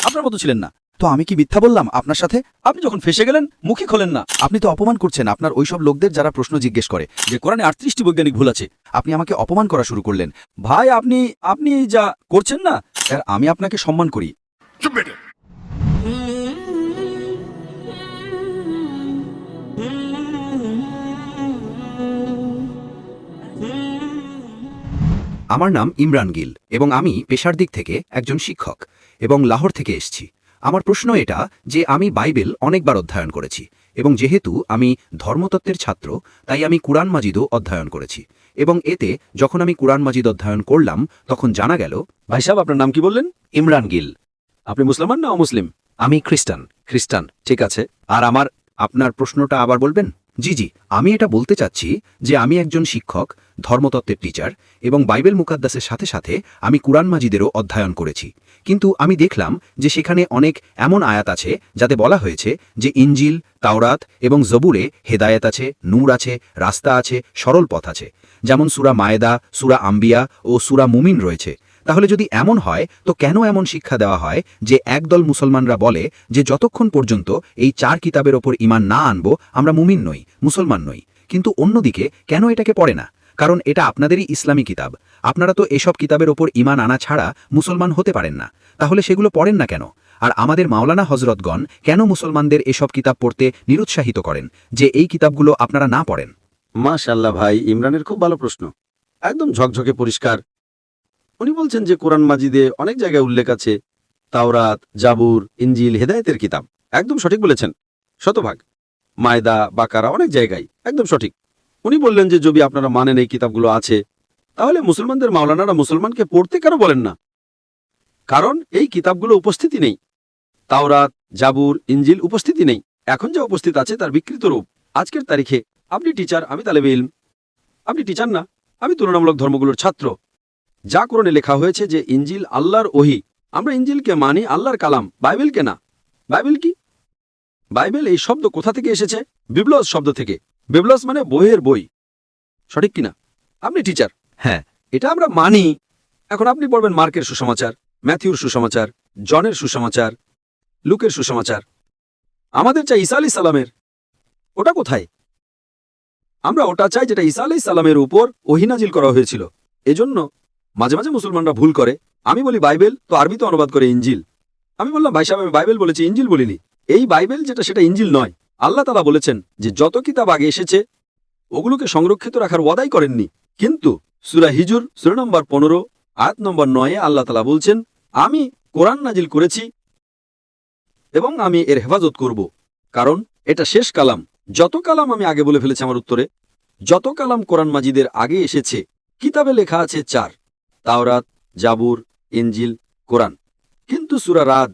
আপনার মতো ছিলেন না। তো আমি কি মিথ্যা বললাম আপনার সাথে? আপনি যখন ফেসে গেলেন মুখই খোলেন না। আপনি তো অপমান করছেন আপনার ওইসব লোকদের যারা প্রশ্ন জিজ্ঞেস করে যে কোরআনে 38টি বৈজ্ঞানিক ভুল আছে। আপনি আমাকে অপমান করা শুরু করলেন। ভাই আপনি যা করছেন না, আর আমি আপনাকে সম্মান করি। আমার নাম ইমরান গিল এবং আমি পেশার দিক থেকে একজন শিক্ষক এবং লাহোর থেকে এসেছি। আমার প্রশ্ন এটা যে আমি বাইবেল অনেকবার অধ্যয়ন করেছি এবং যেহেতু আমি ধর্মতত্ত্বের ছাত্র তাই আমি কুরআন মাজিদও অধ্যয়ন করেছি এবং এতে যখন আমি কুরআন মাজিদ অধ্যয়ন করলাম তখন জানা গেল। ভাই সাহেব, আপনার নাম কি বললেন? ইমরান গিল। আপনি মুসলমান না অমুসলিম? আমি খ্রিস্টান। খ্রিস্টান, ঠিক আছে। আর আপনার প্রশ্নটা আবার বলবেন? জি, আমি এটা বলতে চাচ্ছি যে আমি একজন শিক্ষক, ধর্মতত্ত্বের টিচার এবং বাইবেল মুকাদ্দাসের সাথে সাথে আমি কুরআন মাজিদেরও অধ্যয়ন করেছি। কিন্তু আমি দেখলাম যে সেখানে অনেক এমন আয়াত আছে যাতে বলা হয়েছে যে ইনজিল, তাওরাত এবং জবুরে হেদায়েত আছে, নূর আছে, রাস্তা আছে, সরল পথ আছে, যেমন সূরা মায়েদা, সূরা আম্বিয়া ও সূরা মুমিন রয়েছে। তাহলে যদি এমন হয় তো কেন এমন শিক্ষা দেওয়া হয় যে একদল মুসলমানরা বলে যে যতক্ষণ পর্যন্ত এই 4 কিতাবের ওপর ঈমান না আনবো আমরা মুমিন নই, মুসলমান নই, কিন্তু অন্যদিকে কেন এটাকে পড়ে না? কারণ এটা আপনাদেরই ইসলামী কিতাব। আপনারা তো এসব কিতাবের ওপর ঈমান আনা ছাড়া মুসলমান হতে পারেন না, তাহলে সেগুলো পড়েন না কেন? আর আমাদের মাওলানা হজরতগণ কেন মুসলমানদের এসব কিতাব পড়তে নিরুৎসাহিত করেন যে এই কিতাবগুলো আপনারা না পড়েন? মাশাআল্লাহ ভাই, ইমরানের খুব ভালো প্রশ্ন, একদম ঝকঝকে পরিষ্কার। উনি বলছেন যে কোরআন মাজিদে অনেক জায়গায় উল্লেখ আছে তাওরাত, জাবুর, ইনজিল হেদায়েতের কিতাব। একদম সঠিক বলেছেন, শতভাগ। মায়দা, বাকারা, অনেক জায়গায় একদম সঠিক। উনি বললেন যে যদি আপনারা মানেন এই কিতাবগুলো আছে, তাহলে মুসলমানদের মাওলানারা মুসলমানকে পড়তে কেন বলেন না? কারণ এই কিতাবগুলো উপস্থিতি নেই। তাওরাত, জাবুর, ইনজিল উপস্থিতি নেই। এখন যা উপস্থিত আছে তার বিকৃত রূপ। আজকের তারিখে আপনি টিচার, আমি তালেবে ইলম। আপনি টিচার না, আমি তুলনামূলক ধর্মগুলোর ছাত্র। যা কোরআনে লেখা হয়েছে যে ইনজিল আল্লাহর ওহী, আমরা ইনজিলকে মানি আল্লাহর কালাম, বাইবেলকে না। বাইবেল কি? বাইবেল এই শব্দ কোথা থেকে এসেছে? বিবলস শব্দ থেকে। বিবলস মানে বইয়ের বই, সঠিক কিনা? আপনি টিচার, হ্যাঁ, এটা আমরা মানি। এখন আপনি পড়বেন মার্কের সুসমাচার, ম্যাথিউর সুসমাচার, জনের সুসমাচার, লুকের সুসমাচার। আমাদের চাই ঈসা আলাইহিস সালামের। ওটা কোথায়? আমরা ওটা চাই যেটা ঈসা আলাইহিস সালামের উপর ওহী নাজিল করা হয়েছিল। এজন্য মাঝে মাঝে মুসলমানরা ভুল করে। আমি বলি বাইবেল, তো আরবিতে অনুবাদ করে ইনজিল। আমি বললাম ভাই সাহেব, আমি বাইবেল বলেছি, ইনজিল বলিনি। এই বাইবেল যেটা সেটা ইনজিল নয়। আল্লাহ তাআলা বলেছেন যে যত কিতাব আগে এসেছে ওগুলোকে সংরক্ষিত রাখার ওয়াদাই করেননি। কিন্তু সূরা হিজর সূরা নম্বর 15 আয়াত নম্বর 9 আল্লাহ তাআলা বলছেন, আমি কোরআন নাজিল করেছি এবং আমি এর হেফাজত করব, কারণ এটা শেষ কালাম। যত কালাম আমি আগে বলে ফেলেছি আমার উত্তরে, যত কালাম কোরআন মাজিদের আগে এসেছে কিতাবে লেখা আছে 4, তাওরাত, জাবুর, ইনজিল, কোরআন। কিন্তু সূরা রাদ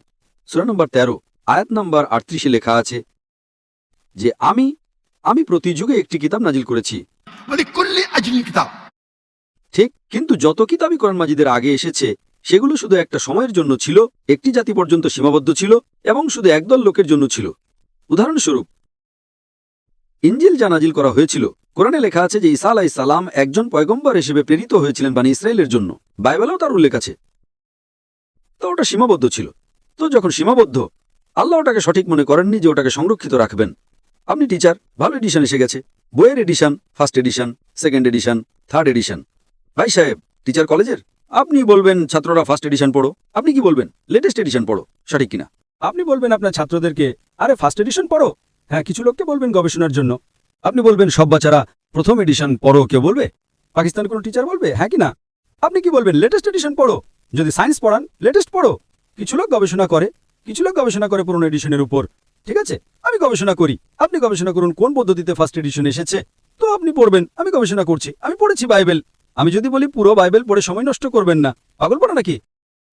সূরা নম্বর 13 আয়াত নম্বর 38 লেখা আছে যে আমি প্রতি যুগে একটি কিতাব নাজিল করেছি। ঠিক, কিন্তু যত কিতাবই কোরআন মাজিদের আগে এসেছে সেগুলো শুধু একটা সময়ের জন্য ছিল, একটি জাতি পর্যন্ত সীমাবদ্ধ ছিল এবং শুধু একদল লোকের জন্য ছিল। উদাহরণস্বরূপ ইনজিল যা নাজিল করা হয়েছিল, কোরআনে লেখা আছে যে ঈসা আলাইহিস সালাম একজন পয়গম্বর হিসেবে প্রেরিত হয়েছিলেন বনী ইসরাইলের জন্য। বাইবেলেও তার উল্লেখ আছে। তো ওটা সীমাবদ্ধ ছিল। তো যখন সীমাবদ্ধ, আল্লাহ ওটাকে সঠিক মনে করেননি যে ওটাকে সংরক্ষিত রাখবেন। আপনি টিচার, ভালো এডিশন এসে গেছে, বইয়ের edition, first edition, second edition, third edition. ভাই সাহেব, টিচার কলেজের, আপনি বলবেন ছাত্ররা ফার্স্ট এডিশন পড়ো, আপনি কি বলবেন লেটেস্ট এডিশন পড়ো, সঠিক কিনা? আপনি বলবেন আপনার ছাত্রদেরকে আরে ফার্স্ট এডিশন পড়ো। হ্যাঁ, কিছু লোককে বলবেন গবেষণার জন্য। আপনি বলবেন সব বাচ্চারা প্রথম এডিশন পড়ো, কেউ বলবে? পাকিস্তানের কোনো টিচার বলবে? হ্যাঁ কি না? আপনি কি বলবেন লেটেস্ট এডিশন পড়ো? যদি সায়েন্স পড়ান লেটেস্ট পড়ো। কিছু লোক গবেষণা করে পুরনো এডিশনের উপর। ঠিক আছে, আমি গবেষণা করি, আপনি গবেষণা করুন কোন পদ্ধতিতে ফার্স্ট এডিশন এসেছে। তো আপনি পড়বেন, আমি গবেষণা করছি, আমি পড়েছি বাইবেল। আমি যদি বলি পুরো বাইবেল পড়ে সময় নষ্ট করবেন না, পাগল পড়া নাকি?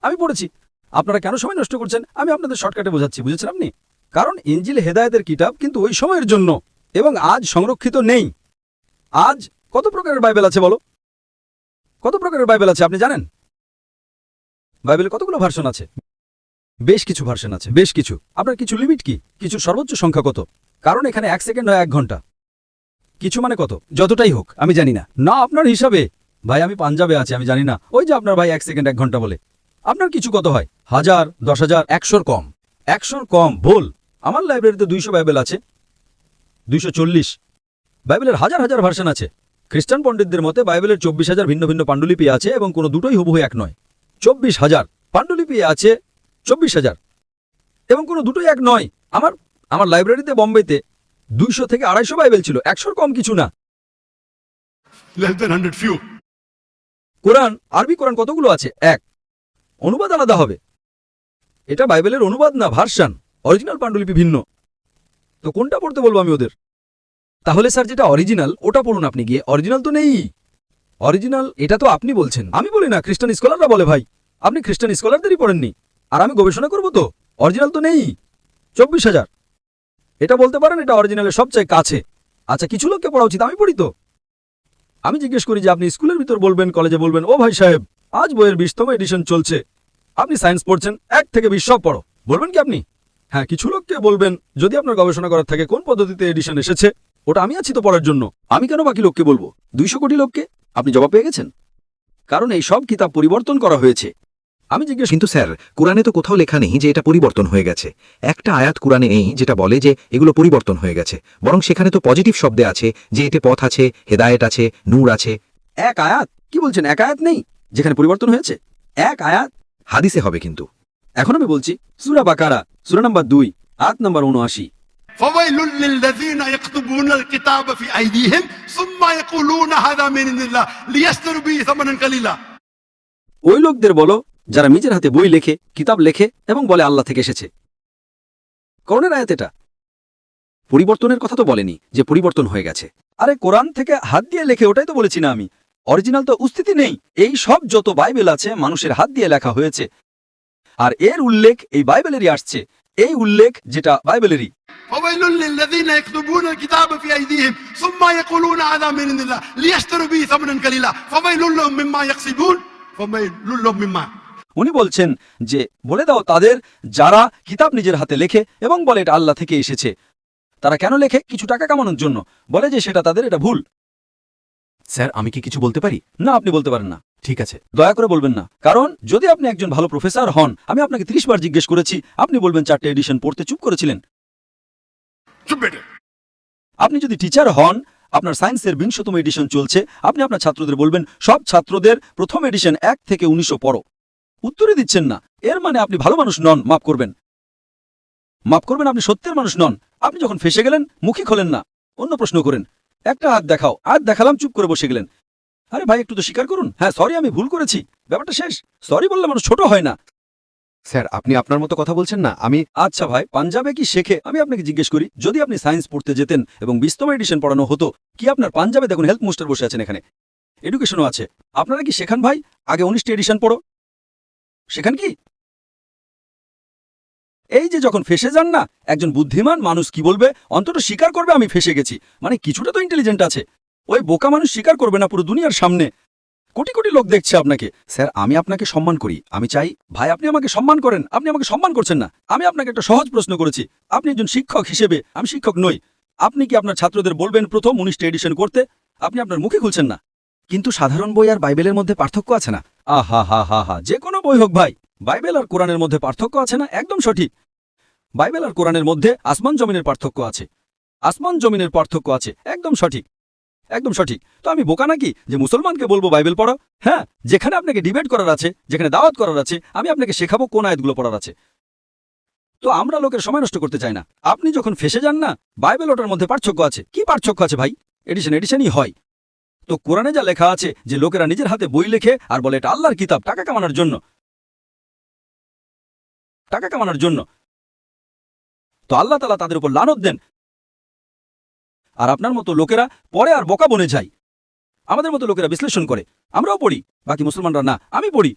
আমি পড়েছি। আপনারা কেন সময় নষ্ট করছেন আমি আপনাদের শর্টকাটে বোঝাচ্ছি, বুঝেছেন আপনি? কারণ ইনজিল হেদায়েতের কিতাব, কিন্তু ওই সময়ের জন্য, এবং আজ সংরক্ষিত নেই। আজ কত প্রকারের বাইবেল আছে বলো? কত প্রকারের বাইবেল আছে আপনি জানেন? বাইবেলে কতগুলো ভার্সন আছে? বেশ কিছু ভার্সন আছে, বেশ কিছু। আপনার কিছু লিমিট কি? কিছু সর্বোচ্চ সংখ্যা কত? কারণ এখানে 1 সেকেন্ড হয় 1 ঘন্টা। কিছু মানে কত? যতটাই হোক, আমি জানি না। না, আপনার হিসাবে। ভাই আমি পাঞ্জাবে আছি, আমি জানি না। ওই যে আপনার ভাই 1 সেকেন্ড 1 ঘন্টা বলে। আপনার কিছু কত হয়? 1000, 10,000, 100 কম। 100 কম ভুল। আমার লাইব্রেরিতে 200 বাইবেল আছে, 240। বাইবেলের হাজার হাজার ভার্সন আছে। খ্রিস্টান পণ্ডিতদের মতে বাইবেলের 24,000 ভিন্ন ভিন্ন পাণ্ডুলিপি আছে এবং কোনো দুটোই হুবহু এক নয়। 24,000 পাণ্ডুলিপি আছে, 24,000 এবং কোনো দুটোই এক নয়। আমার লাইব্রেরিতে বোম্বেতে 200 থেকে 250 বাইবেল ছিল, 100 কম কিছু না। Less than 100 few. কোরআন, আরবি কোরআন কতগুলো আছে? এক। অনুবাদ আলাদা হবে। এটা বাইবেলের অনুবাদ না, ভার্সন। অরিজিনাল পাণ্ডুলিপি ভিন্ন। তো কোনটা পড়তে বলবো আমি ওদের? তাহলে স্যার যেটা অরিজিনাল ওটা পড়ুন আপনি গিয়ে। অরিজিনাল তো নেই। অরিজিনাল এটা তো আপনি বলছেন, আমি বলি না, খ্রিস্টান স্কলাররা বলে। ভাই আপনি খ্রিস্টান স্কলারদেরই পড়েননি, আর আমি গবেষণা করব তো। অরিজিনাল তো নেই। 24,000 এটা বলতে পারেন এটা অরিজিনালের সবচেয়ে কাছে। আচ্ছা, কিছু লোককে পড়া উচিত, আমি পড়ি তো। আমি জিজ্ঞেস করি যে আপনি স্কুলের ভিতর বলবেন, কলেজে বলবেন, ও ভাই সাহেব আজ বইয়ের 20তম এডিশন চলছে, আপনি সায়েন্স পড়ছেন, 1 থেকে 20 সব পড়ো, বলবেন কি আপনি? হ্যাঁ, কিছু লোককে বলবেন যদি আপনার গবেষণা করার থাকে কোন পদ্ধতিতে এডিশন এসেছে, ওটা আমি আছি তো পড়ার জন্য। আমি কেন বাকি লোককে বলবো? 200 কোটি লোককে। আপনি জবাব পেয়ে গেছেন, কারণ এই সব কিতাব পরিবর্তন করা হয়েছে। আমি জিজ্ঞেস কিন্তু স্যার, কোরআনে তো কোথাও লেখা নেই যে এটা পরিবর্তন হয়ে গেছে। একটা আয়াত কোরআনে নেই যেটা বলে যে এগুলো পরিবর্তন হয়ে গেছে, বরং সেখানে তো পজিটিভ শব্দে আছে যে এতে পথ আছে, হেদায়েত আছে, নূর আছে। এক আয়াত? কি বলছেন? এক আয়াত নেই যেখানে পরিবর্তন হয়েছে? এক আয়াত হাদিসে হবে কিন্তু। এখন আমি বলছি, সূরা বাকারা সূরা নাম্বার 2 আয়াত নাম্বার 79। فويل للذين يكتبون الكتاب في أيديهم ثم يقولون هذا من عند الله ليشتروا به ثمنا قليلا. ওই লোকদের বলো যারা নিজের হাতে বই লেখে, কিতাব লেখে এবং বলে আল্লাহ থেকে এসেছে। কোরআনের আয়াত এটা। পরিবর্তনের কথা তো বলেনি যে পরিবর্তন হয়ে গেছে। আরে কোরআন থেকে হাত দিয়ে লেখে, ওটাই তো বলেছি না আমি। অরিজিনাল তো উপস্থিতি নেই। এই সব যত বাইবেল আছে মানুষের হাত দিয়ে লেখা হয়েছে, আর এর উল্লেখ এই বাইবেলেরই আসছে। এই উল্লেখ যেটা বাইবেলেরই। فويل للذين يكتبون الكتاب في أيديهم ثم يقولون هذا من عند الله ليشتروا به ثمنا قليلا فويل لهم مما يكسبون فويل لهم مما. উনি বলছেন যে বলে দাও তাদের যারা কিতাব নিজের হাতে লেখে এবং বলে এটা আল্লাহ থেকে এসেছে। তারা কেন লেখে? কিছু টাকা কামানোর জন্য। বলে যে সেটা তাদের, এটা ভুল। স্যার, আমি কি কিছু বলতে পারি? না, আপনি বলতে পারেন না। ঠিক আছে। দয়া করে বলবেন না, কারণ যদি আপনি একজন ভালো প্রফেসর হন, আমি আপনাকে 30 বার জিজ্ঞেস করেছি, আপনি বলবেন 4টে এডিশন পড়তে চুপ করেছিলেন। चुप बेटे. আপনি যদি টিচার হন, আপনার সায়েন্সের 20তম এডিশন চলছে, আপনি আপনার ছাত্রদের বলবেন সব ছাত্রদের প্রথম এডিশন 1 থেকে 1900 পড়ো। উত্তরই দিচ্ছেন না, এর মানে আপনি ভালো মানুষ নন। মাফ করবেন, আপনি সত্যের মানুষ নন। আপনি যখন ফেসে গেলেন মুখই খোলেন না, অন্য প্রশ্ন করেন। একটা হাত দেখাও, হাত দেখালাম, চুপ করে বসে গেলেন। আরে ভাই, একটু তো স্বীকার করুন, হ্যাঁ সরি আমি ভুল করেছি, ব্যাপারটা শেষ। সরি বললে মানুষ ছোট হয় না। স্যার, আপনি আপনার মতো কথা বলছেন না। আমি আচ্ছা ভাই, পাঞ্জাবে কি শেখে? আমি আপনাকে জিজ্ঞেস করি, যদি আপনি সায়েন্স পড়তে যেতেন এবং 20তম এডিশন পড়ানো হতো, কি আপনার পাঞ্জাবে দেখুন হেলথ মোস্টার বসে আছেন, এখানে এডুকেশনও আছে, আপনারা কি শেখান ভাই আগে 19টি এডিশন পড়ো? শেখান কি? এই যে যখন ফেসে যান না, একজন বুদ্ধিমান মানুষ কি বলবে? অন্তত স্বীকার করবে আমি ফেসে গেছি, মানে কিছুটা তো ইন্টেলিজেন্ট আছে। ওই বোকা মানুষ স্বীকার করবে না পুরো দুনিয়ার সামনে। কোটি কোটি লোক দেখছে আপনাকে। স্যার, আমি আপনাকে সম্মান করি, আমি চাই ভাই আপনি আমাকে সম্মান করেন। আপনি আমাকে সম্মান করছেন না। আমি আপনাকে একটা সহজ প্রশ্ন করেছি, আপনি একজন শিক্ষক হিসেবে, আমি শিক্ষক নই, আপনি কি আপনার ছাত্রদের বলবেন প্রথম 19টি এডিশন করতে? আপনি আপনার মুখে খুলছেন না। কিন্তু সাধারণ বই আর বাইবেলের মধ্যে পার্থক্য আছে না? আহা হা হা হা, যে কোনো বই হোক ভাই, বাইবেল আর কোরআনের মধ্যে পার্থক্য আছে না? একদম সঠিক। বাইবেল আর কোরআনের মধ্যে আসমান জমিনের পার্থক্য আছে। আসমান জমিনের পার্থক্য আছে, একদম সঠিক, একদম সঠিক। তো আমি বোকা নাকি যে মুসলমানকে বলবো বাইবেল পড়ো? হ্যাঁ, যেখানে আপনাকে ডিবেট করার আছে, যেখানে দাওয়াত করার আছে, আমি আপনাকে শেখাবো কোন আয়াতগুলো পড়ার আছে। তো আমরা লোকের সময় নষ্ট করতে চাই না। আপনি যখন ফেসে যান না, বাইবেল ওটার মধ্যে পার্থক্য আছে। কি পার্থক্য আছে ভাই? এডিশনই হয়। তো কোরআনে যা লেখা আছে যে লোকেরা নিজের হাতে বই লেখে আর বলে এটা আল্লাহর কিতাব টাকা কামানোর জন্য, টাকা কামানোর জন্য, তো আল্লাহ তাআলা তাদের উপর লানত দেন। আর আপনার মতো লোকেরা পরে আর বোকা বনে যায়। আমাদের মতো লোকেরা বিশ্লেষণ করে। আমরাও পড়ি, বাকি মুসলমানরা না। আমি পড়ি,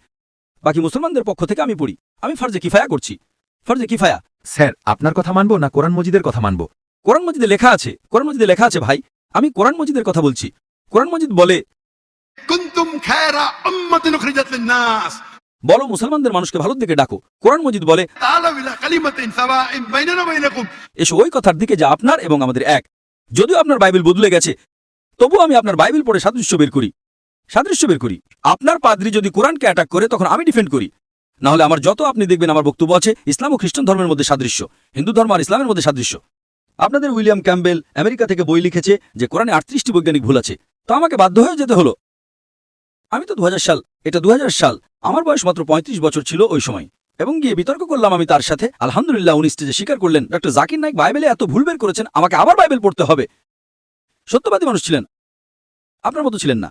বাকি মুসলমানদের পক্ষ থেকে আমি পড়ি। আমি ফরজে কিফায়া করছি, ফরজে কিফায়া। স্যার, আপনার কথা মানবো না কোরআন মজিদের কথা মানবো? কোরআন মজিদে লেখা আছে, কোরআন মজিদে লেখা আছে ভাই। আমি কোরআন মজিদের কথা বলছি। কোরআন মজিদ বলে, كنتم خير أمة أخرجت للناس. বলো মুসলমানদের মানুষকে ভালোর দিকে ডাকো। কোরআন মজিদ বলে, تعالوا إلى كلمة سواء بيننا وبينكم. এসো ওই কথার দিকে যা আপনার এবং আমাদের এক। যদিও আপনার বাইবেল বদলে গেছে, তবু আমি আপনার বাইবেল পড়ে সাদৃশ্য বের করি। আপনার পাদ্রী যদি কোরআনকে অ্যাটাক করে তখন আমি ডিফেন্ড করি। না হলে আমার যত আপনি দেখবেন আমার বক্তব্য আছে ইসলাম ও খ্রিস্টান ধর্মের মধ্যে সাদৃশ্য, হিন্দু ধর্ম আর ইসলামের মধ্যে সাদৃশ্য। আপনাদের উইলিয়াম ক্যাম্বেল আমেরিকা থেকে বই লিখেছে যে কোরআনে 38টি বৈজ্ঞানিক ভুল আছে, তো আমাকে বাধ্য হয়ে যেতে হলো। আমি তো 2000 সাল, এটা 2000 সাল, আমার বয়স মাত্র 35 বছর ছিল ওই সময়, এবং গিয়ে বিতর্ক করলাম আমি তার সাথে। আলহামদুলিল্লাহ উনি স্টেজে স্বীকার করলেন ডক্টর জাকির নায়েক বাইবেলে এত ভুল বের করেছেন, আমাকে আবার বাইবেল পড়তে হবে। সত্যবাদী মানুষ ছিলেন, আপনার মতো ছিলেন না।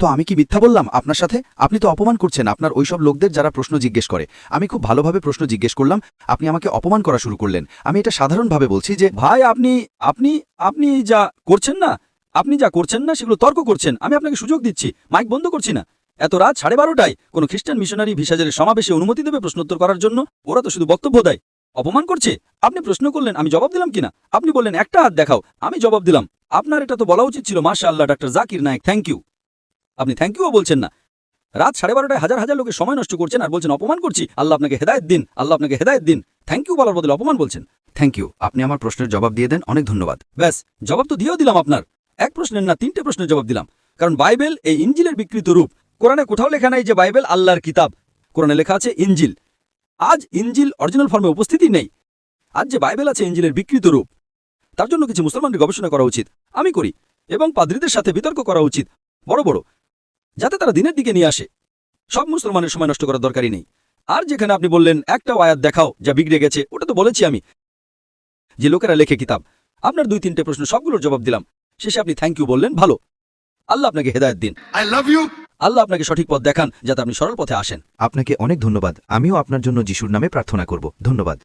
তো আমি কি মিথ্যা বললাম আপনার সাথে? আপনি তো অপমান করছেন আপনার ওইসব লোকদের যারা প্রশ্ন জিজ্ঞেস করে। আমি খুব ভালোভাবে প্রশ্ন জিজ্ঞেস করলাম, আপনি আমাকে অপমান করা শুরু করলেন। আমি এটা সাধারণভাবে বলছি যে ভাই আপনি আপনি আপনি যা করছেন না সেগুলো তর্ক করছেন। আমি আপনাকে সুযোগ দিচ্ছি, মাইক বন্ধ করছি না। এত রাত 12:30টায় কোন খ্রিস্টান মিশনারি ভিসাজের সমাবেশে অনুমতি দেবে প্রশ্নোত্তর করার জন্য? ওরা তো শুধু বক্তব্য দেয়, অপমান করছে। আপনি প্রশ্ন করলেন, আমি জবাব দিলাম কিনা? আপনি বললেন একটা হাত দেখাও, আমি জবাব দিলাম। আপনার এটা তো বলা উচিত ছিল, মাশাআল্লাহ doctor Zakir Naik, thank you. আপনি থ্যাংক ইউও বলছেন না। রাত 12:30টায় হাজার হাজার লোকের সময় নষ্ট করছেন আর বলছেন অপমান করছি। আল্লাহ আপনাকে হেদায়েত দিন, আল্লাহ আপনাকে হেদায়েত দিন। থ্যাংক ইউ বলার বদলে অপমান বলছেন। থ্যাংক ইউ, আপনি আমার প্রশ্নের জবাব দিয়ে দেন, অনেক ধন্যবাদ। ব্যাস, জবাব তো দিয়েও দিলাম আপনার। এক প্রশ্নের না 3টে প্রশ্নের জবাব দিলাম। কারণ বাইবেল এই ইঞ্জিলের বিকৃত রূপ। কোরআনে কোথাও লেখা নাই যে বাইবেল আল্লাহর কিতাব, কোরআনে লেখা আছে ইঞ্জিল। আজ ইঞ্জিল অরিজিনাল ফর্মে উপস্থিতি নেই। আজ যে বাইবেল আছে ইঞ্জিলের বিকৃত রূপ। তার জন্য কিছু মুসলমানদের গবেষণা করা উচিত, আমি করি, এবং পাদ্রীদের সাথে বিতর্ক করা উচিত বড় বড়, যাতে তারা দিনের দিকে নিয়ে আসে। সব মুসলমানের সময় নষ্ট করার দরকারই নেই। আর যেখানে আপনি বললেন একটা আয়াত দেখাও যা বিগড়ে গেছে, ওটা তো বলেছি আমি, যে লোকেরা লেখে কিতাব। আপনার 2-3টে প্রশ্ন সবগুলোর জবাব দিলাম। শেষে আপনি থ্যাংক ইউ বললেন, ভালো, আল্লাহ আপনাকে হেদায়েত দিন। I love you. আল্লাহ আপনাকে সঠিক পথ দেখান যাতে আপনি সরল পথে আসেন। আপনাকে অনেক ধন্যবাদ। আমিও আপনার জন্য যিশুর নামে প্রার্থনা করব। ধন্যবাদ।